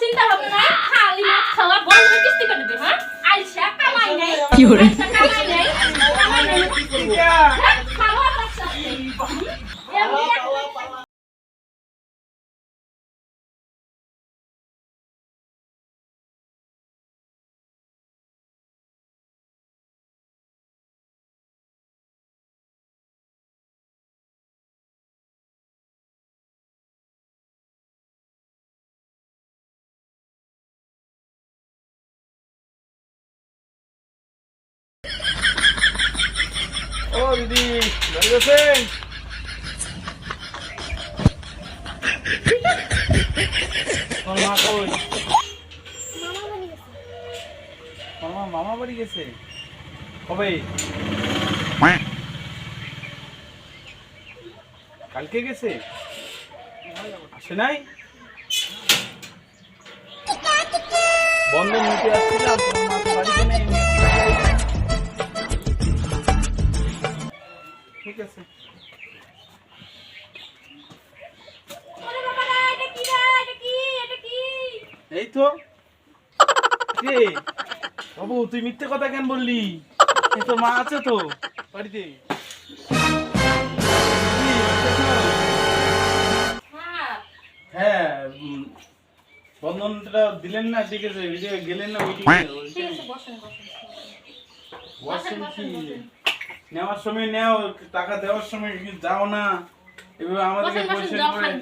চিন্তা ভাবনা নাই, খালি মদ খাওয়া বন্ধ কিস্তি করে দিবে। হ্যাঁ আইসা কামাই নাই, কি করে? আইসা কামাই নাই, কামাই নাই, খাওয়া বাচ্চা ও দিদি বাড়ি আছেন? তোর মা কই? মামা বাড়ি গেছে কবে? কালকে গেছে, আসে নাই? বন্ধন নিতে আসছিলাম, তোর মা তো বাড়িতে নেই। ঠিক আছে। ওরে বাবা রে, এটা কি রে? এটা কি? এই তো কে বাবু, তুই মিথ্যে কথা কেন বললি? এই তো মা আছে তো বাড়িতে। হ্যাঁ, বন্ধনটা দিলেন না, ঠিক আছে, ওই যে গেলেন না ঠিক আছে, বসেন। বসেন কি নেওয়ার সময় নেও, টাকা দেওয়ার সময় কি যাও না, এভাবে আমাদেরকে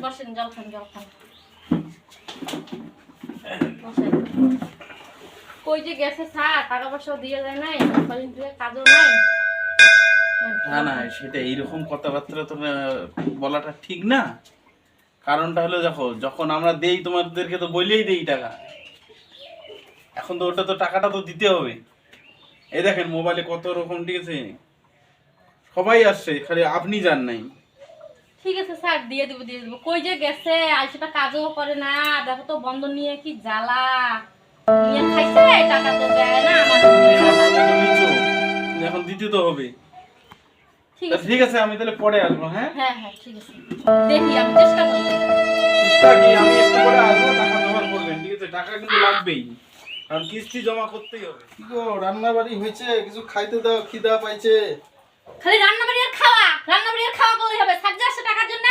বসেন, জল খান। কই যে গেছে স্যার, টাকা পয়সা দিয়ে যায় নাই, কদিন ধরে কাজও নাই। না সেটা এইরকম কথাবার্তা তো বলাটা ঠিক না। কারণটা হলো দেখো, যখন আমরা দেই তোমাদেরকে তো বলেই দেই টাকা, এখন তো ওটা তো টাকাটা তো দিতে হবে। এই দেখেন মোবাইলে কত রকম, ঠিক আছে, সবাই আসছে, খালি আপনি যান নাই। ঠিক আছে স্যার, দিয়ে দিব। কই যে গেছে, আর সেটা কাজও করে না, দেখো তো বন্ধন নিয়ে কি জ্বালা নিয়ে খাইছে, টাকা তো দেয় না আমার। এখন দিতে তো হবে। ঠিক আছে, ঠিক আছে, আমি তাহলে পরে আসবো। হ্যাঁ ঠিক আছে, দেখি আমি চেষ্টা করি। চেষ্টা কি, আমি একটু পরে আসবো, টাকা জমা করবেন, ঠিক আছে? টাকা কিন্তু লাগবেই, কারণ কিস্তি জমা করতেই হবে। কি গো, রান্না বাড়ি হয়েছে? কিছু খাইতে দাও, খিদা পাইছে। খালি রান্না বাড়ি আর খাওয়া করলেই হবে। স্যার যে আসছে টাকার জন্য,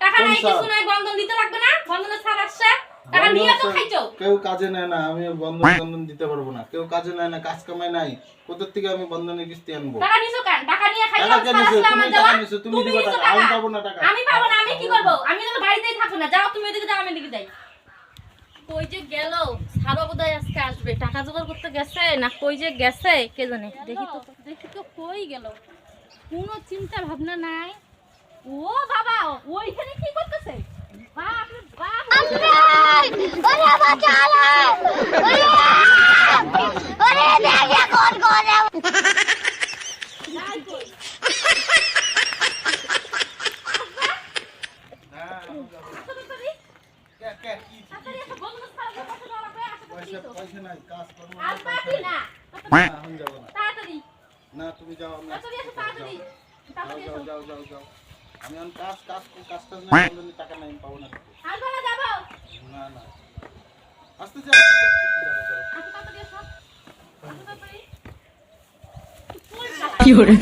টাকা কোন নাই, স্যার? কিছু নাই, বন্ধন দিতে লাগবে না। বন্ধনের স্যার আসছে, টাকা নিয়ে তো খাইছো। কেউ কাজে নেয় না, আমি বন্ধন দিতে পারবো না। কেউ কাজে নেয় না, কাজ কামাই নাই, কোথার থেকে আমি বন্ধনের কিস্তি আনবো? টাকা নিছো কেন? টাকা নিয়ে খাইছো। টাকা কেন নিছো? স্যার আসলে তুমি আমার টাকা দেওয়া। নিছো, তুমি তুমি দিবা নিছো টাকা, টাকা। আমি পাবো না টাকা। আমি পাবো না, আমি কি করব? আমি তো বাড়িতেই থাকবো না। যাও তুমি এদিকে যাও, আমি এদিকে যাই। কই যে গেল? সারা বোধহয় আজকে আসবে। টাকা জোগাড় করতে গেছে না কই যে গেছে কে জানে। দেখি তো কই গেল। কোনো চিন্তা ভাবনা নাই। ও বাবা, ওইখানে কি করতেছে? বাপ রে বাপ, ওরে বাঁচালে ওরে দেখে কোন করে যাই কই। তাড়াতাড়ি এসো, বন্ধুদের সাথে কথা বলা লাগবে, আশেপাশে এসো। পয়সা নাই, কাজ করবো না, আর বাকি না। এখন যাবো না। তাড়াতাড়ি না, তুমি যাও, আমি তাড়াতাড়ি এসো, তাড়াতাড়ি এসো। যাও। আমি এখন কাজ নাই, বন্ধনের টাকা নাই, আমি পাবো না। আসবো না, যাবো। না আসতে আসো, তাড়াতাড়ি এসো। আসো, তাড়াতাড়ি। কি করে?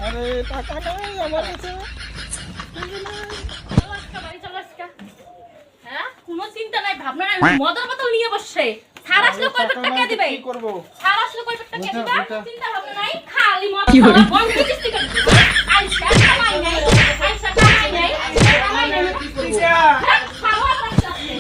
আরে টাকা নাই আমার কাছে। চলো আজকে বাড়ি চলো আজকে। হ্যাঁ, কোনো চিন্তা নাই, ভাবনা নাই, মদের বোতল নিয়ে বসছে। স্যার আসলে কয় টাকা দিবে? কি করবো? স্যার আসলে কয় টাকা দিবে? ওটা। চিন্তা ভাবনা নাই, খালি মদ কি করে? খাওয়া বন্ধ কিস্তি করে দিবে। আইসা কামাই নাই, খাওয়া বাচ্চা আছে।